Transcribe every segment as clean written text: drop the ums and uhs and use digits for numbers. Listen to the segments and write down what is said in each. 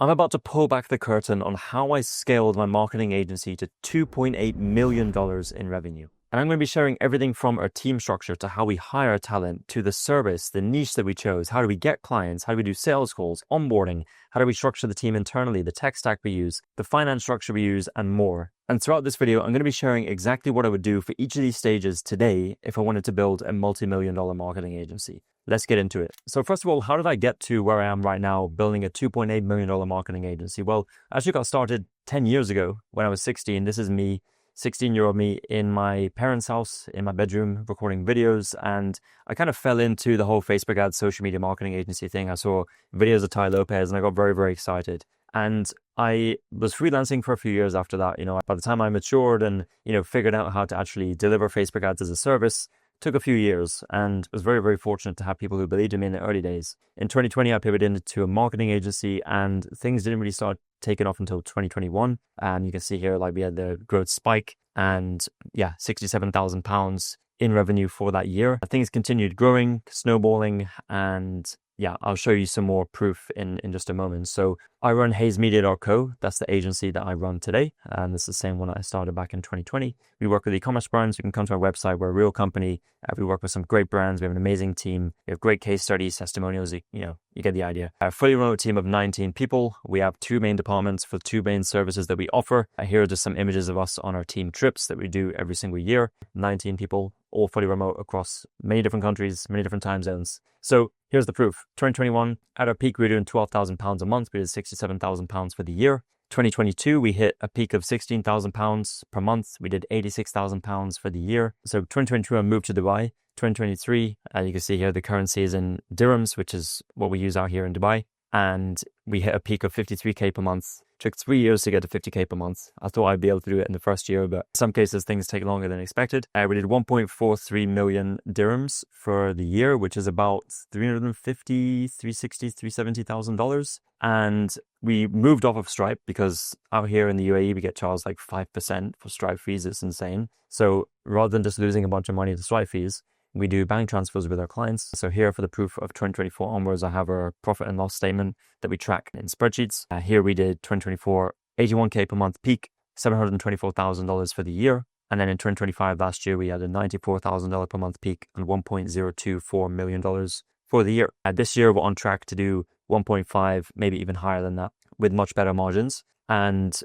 I'm about to pull back the curtain on how I scaled my marketing agency to $2.8 million in revenue. And I'm going to be sharing everything from our team structure to how we hire talent to the service, the niche that we chose, how do we get clients, how do we do sales calls, onboarding, how do we structure the team internally, the tech stack we use, the finance structure we use, and more. And throughout this video, I'm going to be sharing exactly what I would do for each of these stages today if I wanted to build a multi-million-dollar marketing agency. Let's get into it. So first of all, how did I get to where I am right now, building a $2.8 million marketing agency? Well, I actually got started 10 years ago when I was 16. This is me, 16-year-old me, in my parents' house, in my bedroom, recording videos. And I kind of fell into the whole Facebook ads, social media marketing agency thing. I saw videos of Tai Lopez and I got very, very excited. And I was freelancing for a few years after that. By the time I matured and, figured out how to actually deliver Facebook ads as a service, took a few years and was very, very fortunate to have people who believed in me in the early days. In 2020, I pivoted into a marketing agency and things didn't really start taking off until 2021. And you can see here, we had the growth spike and £67,000 in revenue for that year. Things continued growing, snowballing, and I'll show you some more proof in just a moment. So I run HaysMedia.co. That's the agency that I run today. And it's the same one that I started back in 2020. We work with e-commerce brands. You can come to our website. We're a real company. We work with some great brands. We have an amazing team. We have great case studies, testimonials. You get the idea. A fully remote team of 19 people. We have two main departments for two main services that we offer. Here are just some images of us on our team trips that we do every single year. 19 people, all fully remote across many different countries, many different time zones. So here's the proof. 2021, at our peak, we were doing £12,000 a month. We did £67,000 for the year. 2022, we hit a peak of £16,000 per month. We did £86,000 for the year. So 2022, I moved to Dubai. 2023, you can see here the currency is in dirhams, which is what we use out here in Dubai. And we hit a peak of 53K per month. Took 3 years to get to 50K per month. I thought I'd be able to do it in the first year, but in some cases things take longer than expected. We did 1.43 million dirhams for the year, which is about $350,000, $360,000, $370,000. And we moved off of Stripe because out here in the UAE, we get charged 5% for Stripe fees. It's insane. So rather than just losing a bunch of money to Stripe fees, we do bank transfers with our clients. So here for the proof of 2024 onwards, I have our profit and loss statement that we track in spreadsheets. Here we did 2024, 81K per month peak, $724,000 for the year. And then in 2025, last year, we had a $94,000 per month peak and $1.024 million for the year. This year, we're on track to do 1.5, maybe even higher than that, with much better margins. And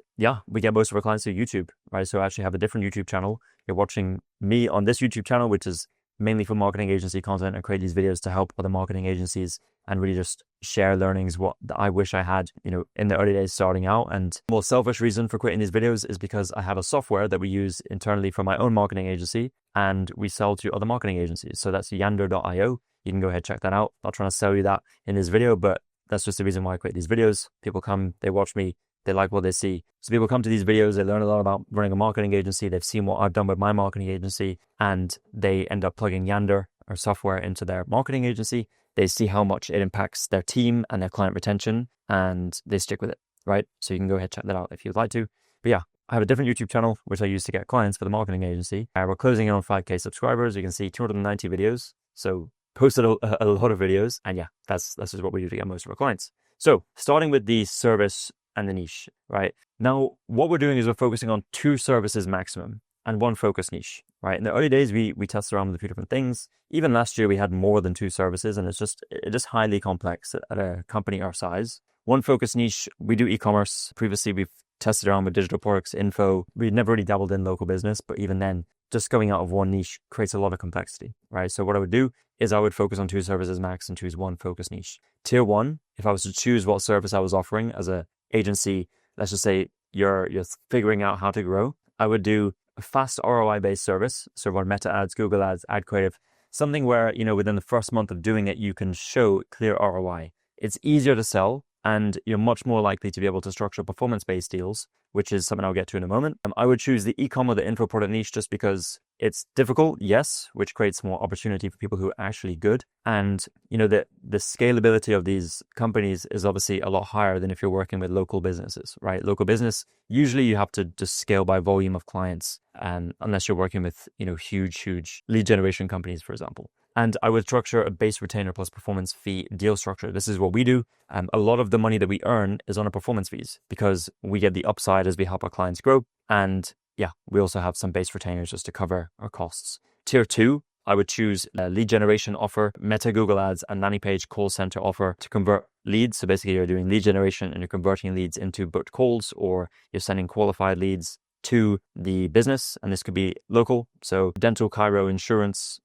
we get most of our clients through YouTube, right? So I actually have a different YouTube channel. You're watching me on this YouTube channel, which is mainly for marketing agency content. I create these videos to help other marketing agencies and really just share learnings, what I wish I had, in the early days starting out. And the more selfish reason for creating these videos is because I have a software that we use internally for my own marketing agency and we sell to other marketing agencies. So that's Yander.io. You can go ahead and check that out. Not trying to sell you that in this video, but that's just the reason why I create these videos. People come, they watch me, they like what they see. So people come to these videos, they learn a lot about running a marketing agency. They've seen what I've done with my marketing agency and they end up plugging Yander, our software, into their marketing agency. They see how much it impacts their team and their client retention and they stick with it, right? So you can go ahead and check that out if you'd like to. But I have a different YouTube channel, which I use to get clients for the marketing agency. We're closing in on 5K subscribers. You can see 290 videos. So posted a lot of videos. And that's just what we do to get most of our clients. So starting with the service and the niche, right? Now, what we're doing is we're focusing on 2 services maximum and 1 focus niche, right? In the early days, we tested around with a few different things. Even last year, we had more than 2 services and it's just highly complex at a company our size. 1 focus niche, we do e-commerce. Previously, we've tested around with digital products, info. We'd never really dabbled in local business, but even then, just going out of 1 niche creates a lot of complexity, right? So what I would do is I would focus on 2 services max and choose 1 focus niche. Tier 1, if I was to choose what service I was offering as a agency, let's just say you're figuring out how to grow, I would do a fast ROI based service. So run Meta ads, Google ads, ad creative, something where, within the first month of doing it, you can show clear ROI. It's easier to sell and you're much more likely to be able to structure performance based deals, which is something I'll get to in a moment. I would choose the e-com or the info product niche just because it's difficult, yes, which creates more opportunity for people who are actually good. And, the scalability of these companies is obviously a lot higher than if you're working with local businesses, right? Local business, usually you have to just scale by volume of clients. And unless you're working with, huge lead generation companies, for example. And I would structure a base retainer plus performance fee deal structure. This is what we do. A lot of the money that we earn is on our performance fees because we get the upside as we help our clients grow. And yeah, we also have some base retainers just to cover our costs. Tier 2, I would choose a lead generation offer, Meta Google Ads, and landing page call center offer to convert leads. So basically you're doing lead generation and you're converting leads into booked calls, or you're sending qualified leads to the business. And this could be local. So dental, chiro, insurance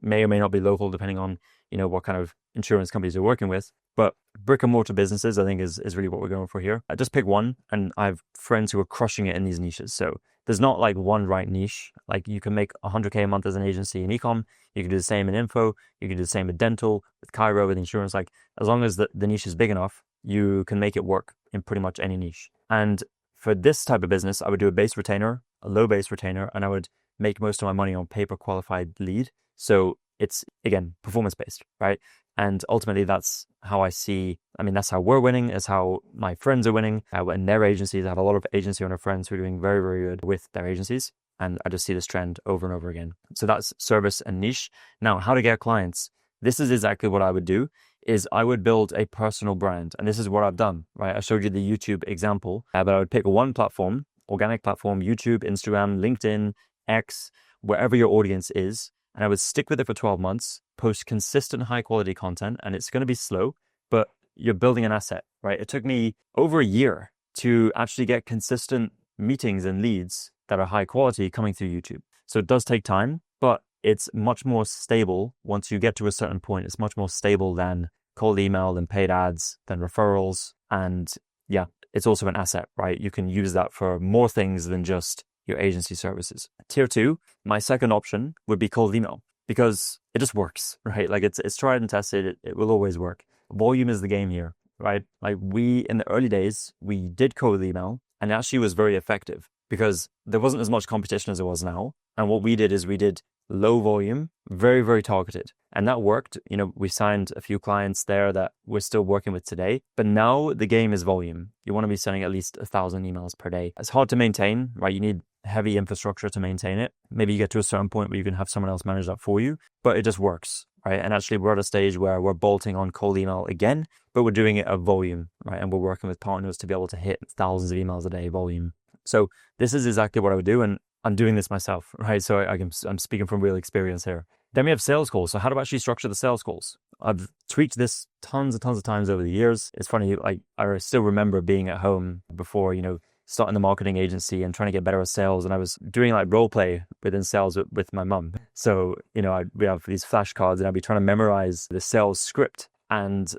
may or may not be local depending on, what kind of insurance companies you're working with. But brick and mortar businesses, I think is really what we're going for here. I just pick one, and I have friends who are crushing it in these niches. So there's not like one right niche. Like you can make 100K a month as an agency in ecom. You can do the same in info. You can do the same with dental, with chiro, with insurance. Like as long as the niche is big enough, you can make it work in pretty much any niche. And for this type of business, I would do a base retainer, a low base retainer, and I would make most of my money on pay per qualified lead. So it's, again, performance-based, right? And ultimately, that's how I see, that's how we're winning, is how my friends are winning in their agencies. I have a lot of agency owner friends who are doing very, very good with their agencies. And I just see this trend over and over again. So that's service and niche. Now, how to get clients. This is exactly what I would do, is I would build a personal brand. And this is what I've done, right? I showed you the YouTube example, but I would pick one platform, organic platform, YouTube, Instagram, LinkedIn, X, wherever your audience is. And I would stick with it for 12 months, post consistent high quality content. And it's going to be slow, but you're building an asset, right? It took me over a year to actually get consistent meetings and leads that are high quality coming through YouTube. So it does take time, but it's much more stable. Once you get to a certain point, it's much more stable than cold email, than paid ads, than referrals. And yeah, it's also an asset, right? You can use that for more things than just your agency services. Tier 2, my second option would be cold email, because it just works, right? Like it's tried and tested. It will always work. Volume is the game here, right? Like in the early days, we did cold email, and it actually was very effective because there wasn't as much competition as there was now. And what we did is we did low volume, very, very targeted. And that worked. We signed a few clients there that we're still working with today. But now the game is volume. You want to be sending at least 1,000 emails per day. It's hard to maintain, right? You need heavy infrastructure to maintain it. Maybe you get to a certain point where you can have someone else manage that for you, but it just works, right? And actually we're at a stage where we're bolting on cold email again, but we're doing it at volume, right? And we're working with partners to be able to hit thousands of emails a day volume. So this is exactly what I would do. And I'm doing this myself, right? So I'm speaking from real experience here. Then we have sales calls. So how do I actually structure the sales calls? I've tweaked this tons and tons of times over the years. It's funny, like I still remember being at home before, starting the marketing agency and trying to get better at sales. And I was doing like role play within sales with my mum. So, we have these flashcards and I'd be trying to memorize the sales script. And,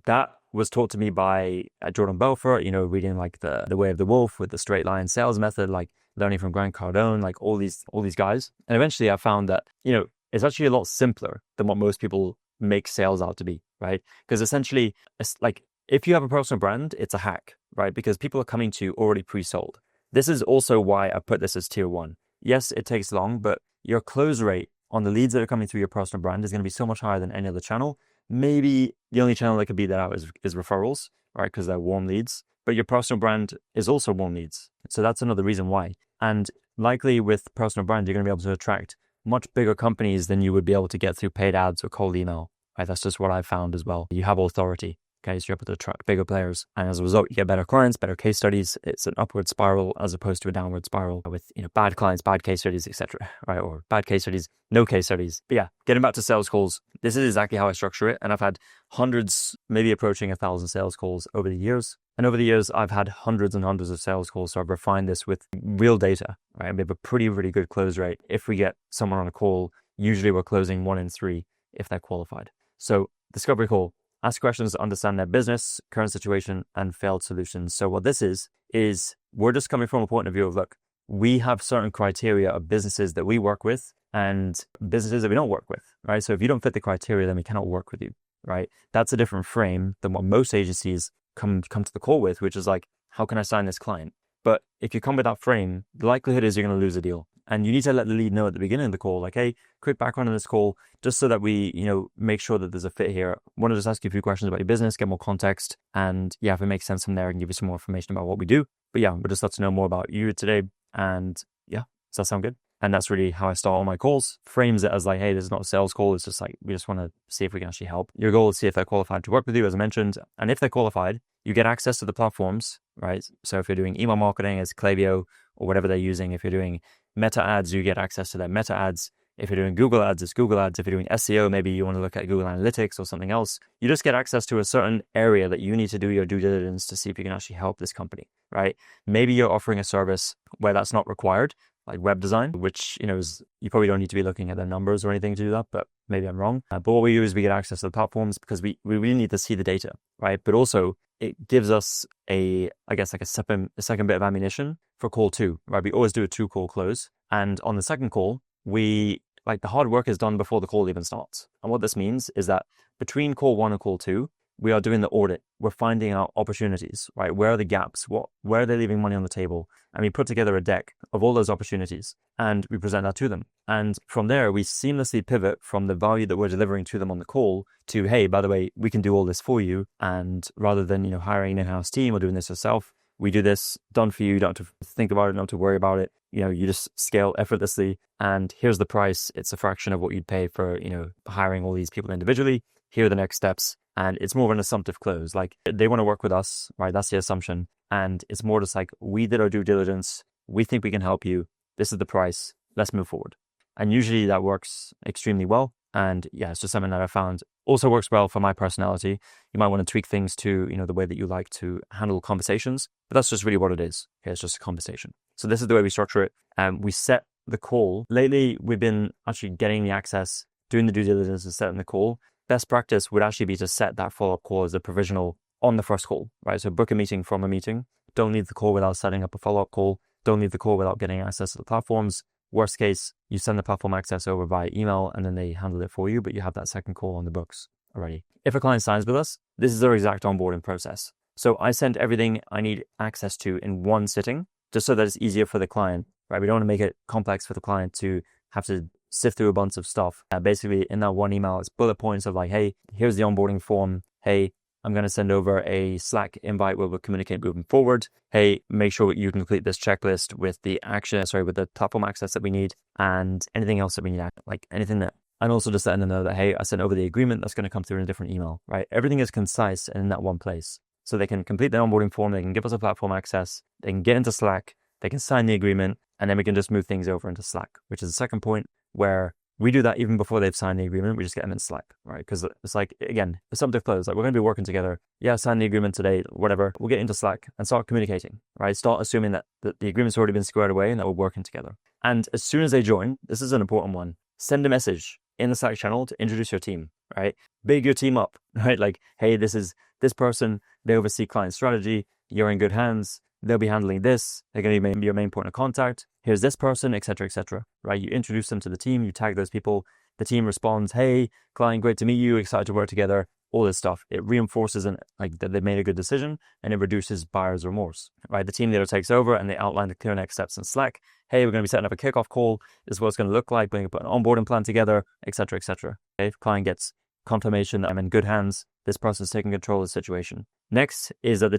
that was taught to me by Jordan Belfort, reading like the Way of the Wolf with the straight line sales method, like learning from Grant Cardone, like all these guys. And eventually I found that, it's actually a lot simpler than what most people make sales out to be, right? Because essentially, it's like if you have a personal brand, it's a hack, right? Because people are coming to you already pre-sold. This is also why I put this as tier 1. Yes, it takes long, but your close rate on the leads that are coming through your personal brand is going to be so much higher than any other channel. Maybe the only channel that could beat that out is referrals, right? Because they're warm leads. But your personal brand is also warm leads. So that's another reason why. And likely with personal brand, you're going to be able to attract much bigger companies than you would be able to get through paid ads or cold email, right? That's just what I've found as well. You have authority. Okay, so you're able to attract bigger players. And as a result, you get better clients, better case studies. It's an upward spiral as opposed to a downward spiral with, bad clients, bad case studies, etc. Right? Or bad case studies, no case studies. But yeah, getting back to sales calls, this is exactly how I structure it. And I've had hundreds, maybe approaching 1,000 sales calls over the years. And over the years, I've had hundreds and hundreds of sales calls. So I've refined this with real data, right? And we have a pretty good close rate. If we get someone on a call, usually we're closing 1 in 3 if they're qualified. So discovery call. Ask questions to understand their business, current situation, and failed solutions. So what this is we're just coming from a point of view of, look, we have certain criteria of businesses that we work with and businesses that we don't work with, right? So if you don't fit the criteria, then we cannot work with you, right? That's a different frame than what most agencies come to the call with, which is like, how can I sign this client? But if you come with that frame, the likelihood is you're going to lose a deal. And you need to let the lead know at the beginning of the call, like, hey, quick background on this call, just so that we, make sure that there's a fit here. I want to just ask you a few questions about your business, get more context. And yeah, if it makes sense from there, I can give you some more information about what we do. But yeah, we'd just love to know more about you today. And yeah, does that sound good? And that's really how I start all my calls. Frames it as like, hey, this is not a sales call. It's just like, we just want to see if we can actually help. Your goal is to see if they're qualified to work with you, as I mentioned. And if they're qualified, you get access to the platforms, right? So if you're doing email marketing as Klaviyo or whatever they're using, if you're doing Meta ads, you get access to their Meta ads. If you're doing Google ads, it's Google ads. If you're doing SEO, maybe you want to look at Google Analytics or something else. You just get access to a certain area that you need to do your due diligence to see if you can actually help this company, right? Maybe you're offering a service where that's not required, like web design, which, is, you probably don't need to be looking at their numbers or anything to do that, but maybe I'm wrong. But what we do is we get access to the platforms because we really need to see the data, right? But also it gives us a second bit of ammunition for call 2, right? We always do a 2-call close. And on the second call, the hard work is done before the call even starts. And what this means is that between call 1 and call 2, we are doing the audit. We're finding out opportunities, right? Where are the gaps? Where are they leaving money on the table? And we put together a deck of all those opportunities and we present that to them. And from there, we seamlessly pivot from the value that we're delivering to them on the call to, hey, by the way, we can do all this for you. And rather than, hiring an in-house team or doing this yourself, we do this, done for you. You don't have to think about it, don't have to worry about it. You just scale effortlessly. And here's the price. It's a fraction of what you'd pay for, hiring all these people individually. Here are the next steps. And it's more of an assumptive close. Like, they want to work with us, right? That's the assumption. And it's more just like, we did our due diligence. We think we can help you. This is the price. Let's move forward. And usually that works extremely well. And yeah, it's just something that I found also works well for my personality. You might want to tweak things to, the way that you like to handle conversations, but that's just really what it is. Okay, it's just a conversation. So this is the way we structure it. We set the call. Lately, we've been actually getting the access, doing the due diligence and setting the call. Best practice would actually be to set that follow-up call as a provisional on the first call, right? So book a meeting from a meeting. Don't leave the call without setting up a follow-up call. Don't leave the call without getting access to the platforms. Worst case, you send the platform access over via email and then they handle it for you, but you have that second call on the books already. If a client signs with us, this is their exact onboarding process. So I send everything I need access to in one sitting, just so that it's easier for the client, right? We don't want to make it complex for the client to have to sift through a bunch of stuff. Basically, in that one email, it's bullet points of like, hey, here's the onboarding form. Hey, I'm going to send over a Slack invite where we'll communicate moving forward. Hey, make sure you complete this checklist with the with the platform access that we need and anything else that we need, like anything that, and also just letting them know that, hey, I sent over the agreement that's going to come through in a different email, right? Everything is concise and in that one place. So they can complete the onboarding form, they can give us a platform access, they can get into Slack, they can sign the agreement, and then we can just move things over into Slack, which is the second point where we do that even before they've signed the agreement. We just get them in Slack, right? Because it's like, again, assumptive close. Like, we're going to be working together. Yeah, sign the agreement today, whatever. We'll get into Slack and start communicating, right? Start assuming that the agreement's already been squared away and that we're working together. And as soon as they join, this is an important one, send a message in the Slack channel to introduce your team, right? Big your team up, right? Like, hey, this is this person. They oversee client strategy. You're in good hands. They'll be handling this. They're going to be your main point of contact. Here's this person, etc., right? You introduce them to the team. You tag those people. The team responds, hey, client, great to meet you. Excited to work together. All this stuff. It reinforces that they made a good decision and it reduces buyer's remorse, right? The team leader takes over and they outline the clear next steps in Slack. Hey, we're going to be setting up a kickoff call. This is what it's going to look like. We're going to put an onboarding plan together, etc. Okay? If client gets confirmation that I'm in good hands, this person's taking control of the situation. Next is that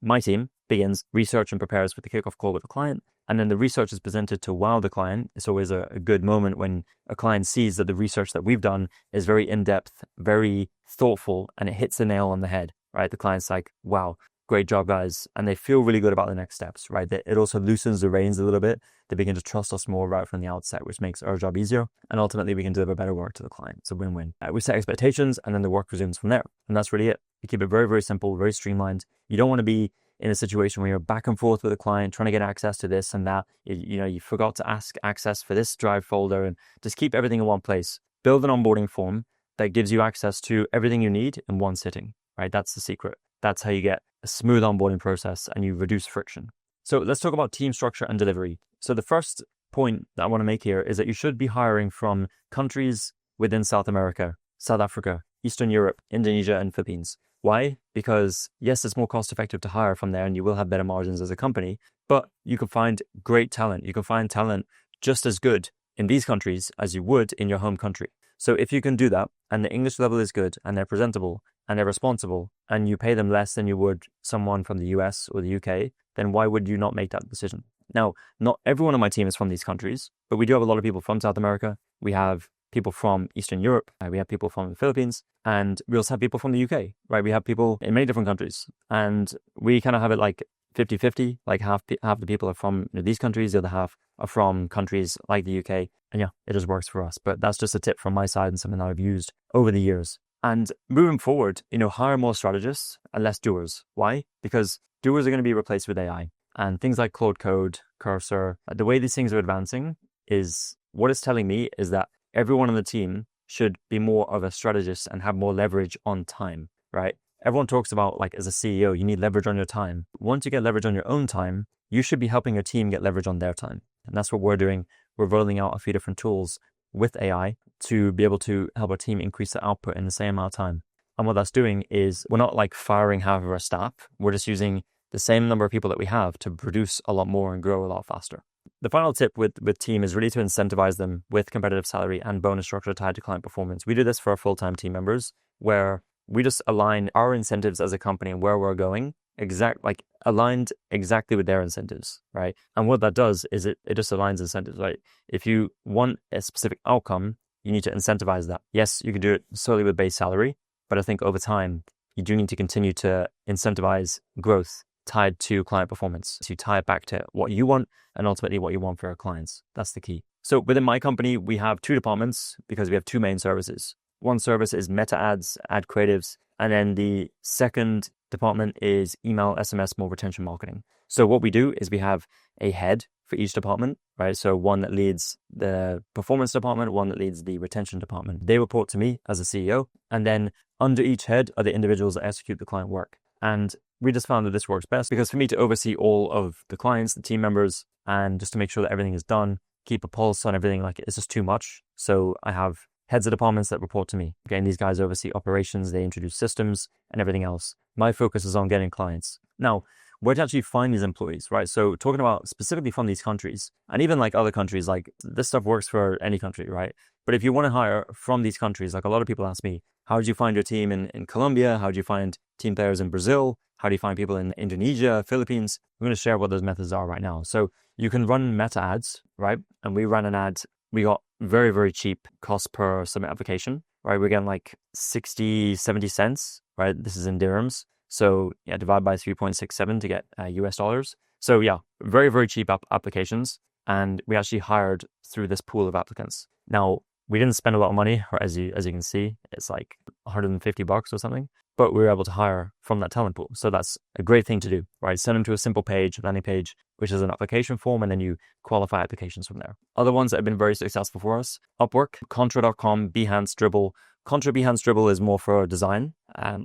my team, begins research and prepares for the kickoff call with the client. And then the research is presented to wow the client. It's always a good moment when a client sees that the research that we've done is very in-depth, very thoughtful, and it hits the nail on the head, right? The client's like, wow, great job, guys. And they feel really good about the next steps, right? It also loosens the reins a little bit. They begin to trust us more right from the outset, which makes our job easier. And ultimately, we can deliver better work to the client. It's a win-win. We set expectations and then the work resumes from there. And that's really it. We keep it very, very simple, very streamlined. You don't want to be in a situation where you're back and forth with a client, trying to get access to this and that. You forgot to ask access for this drive folder, and just keep everything in one place. Build an onboarding form that gives you access to everything you need in one sitting, right? That's the secret. That's how you get a smooth onboarding process and you reduce friction. So let's talk about team structure and delivery. So the first point that I want to make here is that you should be hiring from countries within South America, South Africa, Eastern Europe, Indonesia, and Philippines. Why? Because yes, it's more cost effective to hire from there and you will have better margins as a company, but you can find great talent. You can find talent just as good in these countries as you would in your home country. So if you can do that and the English level is good and they're presentable and they're responsible and you pay them less than you would someone from the US or the UK, then why would you not make that decision? Now, not everyone on my team is from these countries, but we do have a lot of people from South America. We have people from Eastern Europe. We have people from the Philippines, and we also have people from the UK, right? We have people in many different countries, and we kind of have it like 50-50, like half the people are from these countries, the other half are from countries like the UK. And yeah, it just works for us. But that's just a tip from my side and something that I've used over the years. And moving forward, hire more strategists and less doers. Why? Because doers are going to be replaced with AI. And things like Claude Code, Cursor, the way these things are advancing is what it's telling me is that everyone on the team should be more of a strategist and have more leverage on time, right? Everyone talks about, like, as a CEO, you need leverage on your time. Once you get leverage on your own time, you should be helping your team get leverage on their time. And that's what we're doing. We're rolling out a few different tools with AI to be able to help our team increase the output in the same amount of time. And what that's doing is we're not like firing half of our staff. We're just using the same number of people that we have to produce a lot more and grow a lot faster. The final tip with team is really to incentivize them with competitive salary and bonus structure tied to client performance. We do this for our full-time team members, where we just align our incentives as a company and where we're going aligned exactly with their incentives, right? And what that does is it just aligns incentives, right? If you want a specific outcome, you need to incentivize that. Yes, you can do it solely with base salary, but I think over time, you do need to continue to incentivize growth tied to client performance. So you tie it back to what you want and ultimately what you want for our clients. That's the key. So within my company, we have two departments because we have two main services. One service is meta ads, ad creatives, and then the second department is email, SMS, more retention marketing. So what we do is we have a head for each department, right? So one that leads the performance department, one that leads the retention department. They report to me as a CEO, and then under each head are the individuals that execute the client work. And we just found that this works best because for me to oversee all of the clients, the team members, and just to make sure that everything is done, keep a pulse on everything, like it's just too much. So I have heads of departments that report to me. Again, these guys oversee operations, they introduce systems and everything else. My focus is on getting clients. Now, where to actually find these employees, right? So talking about specifically from these countries, and even like other countries, like this stuff works for any country, right? But if you want to hire from these countries, like a lot of people ask me, how did you find your team in Colombia? How did you find team players in Brazil? How do you find people in Indonesia, Philippines? I'm going to share what those methods are right now. So you can run meta ads, right? And we ran an ad. We got very, very cheap cost per submit application, right? We're getting like 60, 70 cents, right? This is in dirhams. So yeah, divide by 3.67 to get US dollars. So yeah, very, very cheap applications. And we actually hired through this pool of applicants. Now, we didn't spend a lot of money, or as you can see, it's like $150 or something, but we were able to hire from that talent pool. So that's a great thing to do, right? Send them to a simple page, landing page, which is an application form, and then you qualify applications from there. Other ones that have been very successful for us, Upwork, Contra.com, Behance, Dribbble. Contra, Behance, Dribbble is more for design.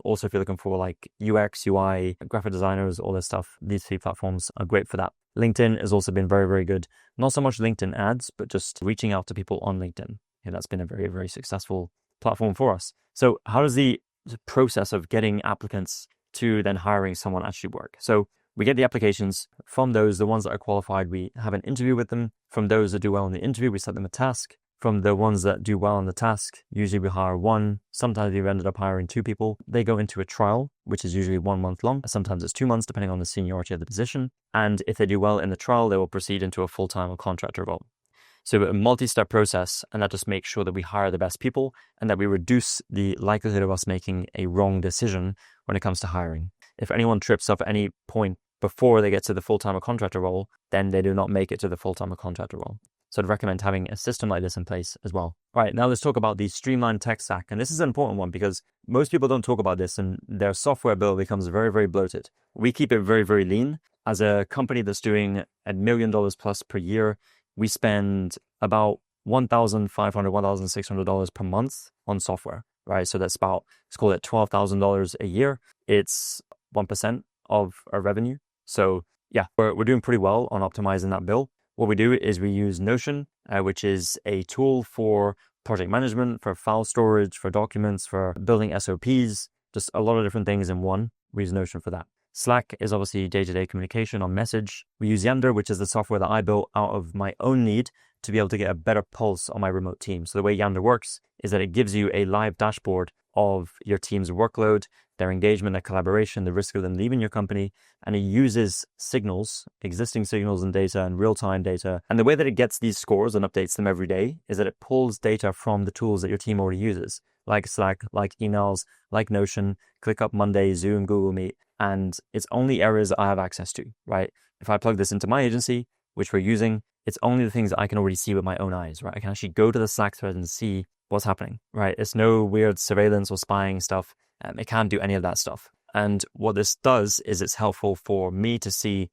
Also, if you're looking for like UX, UI, graphic designers, all this stuff, these three platforms are great for that. LinkedIn has also been very, very good. Not so much LinkedIn ads, but just reaching out to people on LinkedIn. Yeah, that's been a very, very successful platform for us. So how does the process of getting applicants to then hiring someone actually work? So we get the applications. From those, the ones that are qualified, we have an interview with them. From those that do well in the interview, we set them a task. From the ones that do well on the task, usually we hire one. Sometimes we've ended up hiring two people. They go into a trial, which is usually 1 month long. Sometimes it's 2 months, depending on the seniority of the position. And if they do well in the trial, they will proceed into a full-time or contractor role. So a multi-step process, and that just makes sure that we hire the best people and that we reduce the likelihood of us making a wrong decision when it comes to hiring. If anyone trips up at any point before they get to the full-time or contractor role, then they do not make it to the full-time or contractor role. So I'd recommend having a system like this in place as well. All right, now let's talk about the Streamlined tech stack. And this is an important one because most people don't talk about this and their software bill becomes very, very bloated. We keep it very, very lean. As a company that's doing $1 million plus per year, we spend about $1,500, $1,600 per month on software, right? So that's about, let's call it $12,000 a year. It's 1% of our revenue. So yeah, we're doing pretty well on optimizing that bill. What we do is we use Notion, which is a tool for project management, for file storage, for documents, for building SOPs, just a lot of different things in one. We use Notion for that. Slack is obviously day-to-day communication on message. We use Yander, which is the software that I built out of my own need to be able to get a better pulse on my remote team. So the way Yander works is that it gives you a live dashboard of your team's workload, their engagement, their collaboration, the risk of them leaving your company, and it uses signals, existing signals and data and real-time data. And the way that it gets these scores and updates them every day is that it pulls data from the tools that your team already uses, like Slack, like emails, like Notion, ClickUp Monday, Zoom, Google Meet, and it's only areas that I have access to, right? If I plug this into my agency, which we're using, it's only the things that I can already see with my own eyes, right? I can actually go to the Slack thread and see what's happening, right? It's no weird surveillance or spying stuff. It can't do any of that stuff. And what this does is it's helpful for me to see,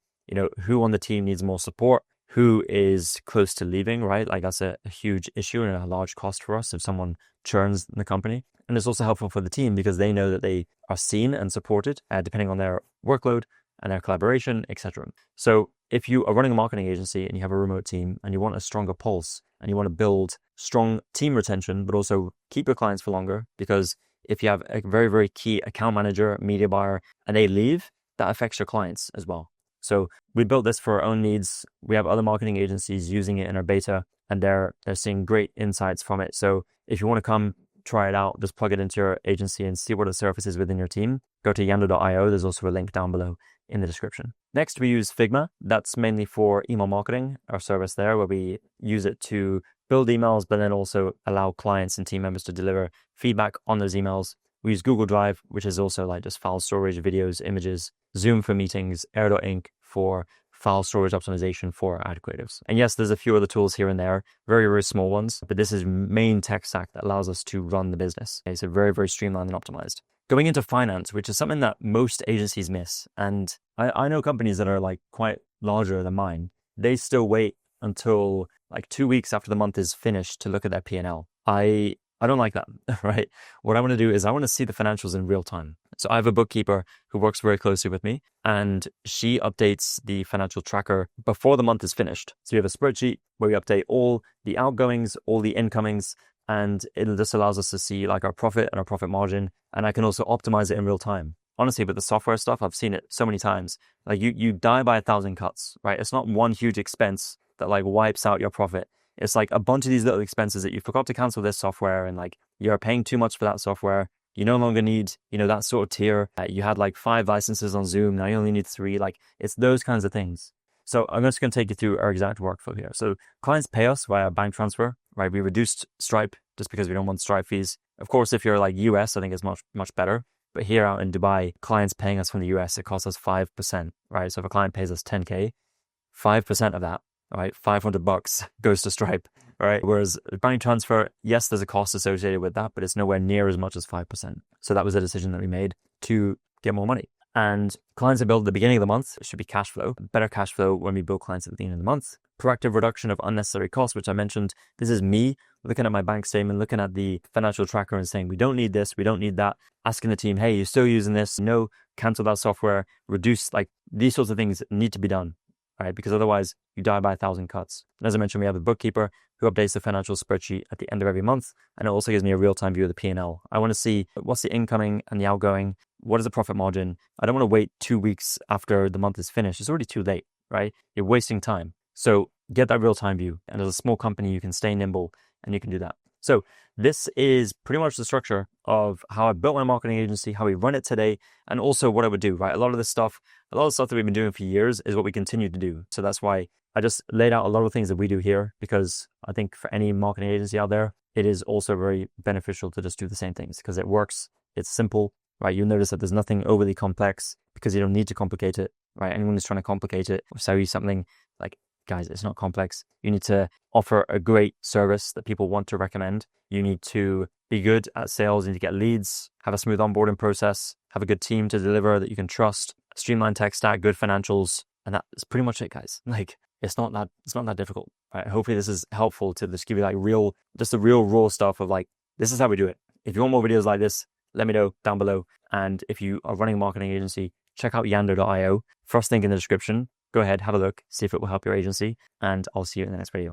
who on the team needs more support, who is close to leaving, right? Like that's a huge issue and a large cost for us if someone churns in the company. And it's also helpful for the team because they know that they are seen and supported depending on their workload and their collaboration, etc. So if you are running a marketing agency and you have a remote team and you want a stronger pulse and you want to build strong team retention, but also keep your clients for longer, because if you have a very, very key account manager, media buyer, and they leave, that affects your clients as well. So we built this for our own needs. We have other marketing agencies using it in our beta, and they're seeing great insights from it. So if you want to come try it out, just plug it into your agency and see what the surface is within your team. Go to yander.io. There's also a link down below in the description. Next, we use Figma. That's mainly for email marketing, our service there, where we use it to build emails, but then also allow clients and team members to deliver feedback on those emails. We use Google Drive, which is also like just file storage, videos, images, Zoom for meetings, Air.ink for file storage optimization for ad creatives. And yes, there's a few other tools here and there, very, very small ones, but this is main tech stack that allows us to run the business. Okay, so very, very streamlined and optimized. Going into finance, which is something that most agencies miss. And I know companies that are like quite larger than mine. They still wait until like 2 weeks after the month is finished to look at their P&L. I don't like that, right? What I want to do is I want to see the financials in real time. So I have a bookkeeper who works very closely with me, and she updates the financial tracker before the month is finished. So we have a spreadsheet where we update all the outgoings, all the incomings, and it just allows us to see like our profit and our profit margin. And I can also optimize it in real time. Honestly, with the software stuff, I've seen it so many times. Like you die by 1,000 cuts, right? It's not one huge expense that like wipes out your profit. It's like a bunch of these little expenses that you forgot to cancel this software, and like you're paying too much for that software. You no longer need, that sort of tier. You had like 5 licenses on Zoom. Now you only need 3. Like it's those kinds of things. So I'm just going to take you through our exact workflow here. So clients pay us via bank transfer, right? We reduced Stripe just because we don't want Stripe fees. Of course, if you're like US, I think it's much, much better. But here out in Dubai, clients paying us from the US, it costs us 5%, right? So if a client pays us 10K, 5% of that, all right, $500 goes to Stripe, all right? Whereas bank transfer, yes, there's a cost associated with that, but it's nowhere near as much as 5%. So that was a decision that we made to get more money. And clients are billed at the beginning of the month. It should be cash flow, better cash flow when we bill clients at the end of the month. Proactive reduction of unnecessary costs, which I mentioned. This is me looking at my bank statement, looking at the financial tracker and saying, we don't need this, we don't need that. Asking the team, hey, you're still using this? No, cancel that software, reduce, like these sorts of things need to be done. Right? Because otherwise you die by 1,000 cuts. And as I mentioned, we have a bookkeeper who updates the financial spreadsheet at the end of every month. And it also gives me a real-time view of the P&L. I want to see what's the incoming and the outgoing. What is the profit margin? I don't want to wait 2 weeks after the month is finished. It's already too late, right? You're wasting time. So get that real-time view. And as a small company, you can stay nimble and you can do that. So this is pretty much the structure of how I built my marketing agency, how we run it today, and also what I would do, right? A lot of the stuff that we've been doing for years is what we continue to do. So that's why I just laid out a lot of things that we do here, because I think for any marketing agency out there, it is also very beneficial to just do the same things because it works. It's simple, right? You'll notice that there's nothing overly complex because you don't need to complicate it, right? Anyone who's trying to complicate it or sell you something, like, guys, it's not complex. You need to offer a great service that people want to recommend. You need to be good at sales. You need to get leads, have a smooth onboarding process, have a good team to deliver that you can trust, streamlined tech stack, good financials. And that's pretty much it, guys. Like, it's not that difficult, right? Hopefully this is helpful to just give you like the real raw stuff of like, this is how we do it. If you want more videos like this, let me know down below. And if you are running a marketing agency, check out yander.io. First link in the description. Go ahead, have a look, see if it will help your agency, and I'll see you in the next video.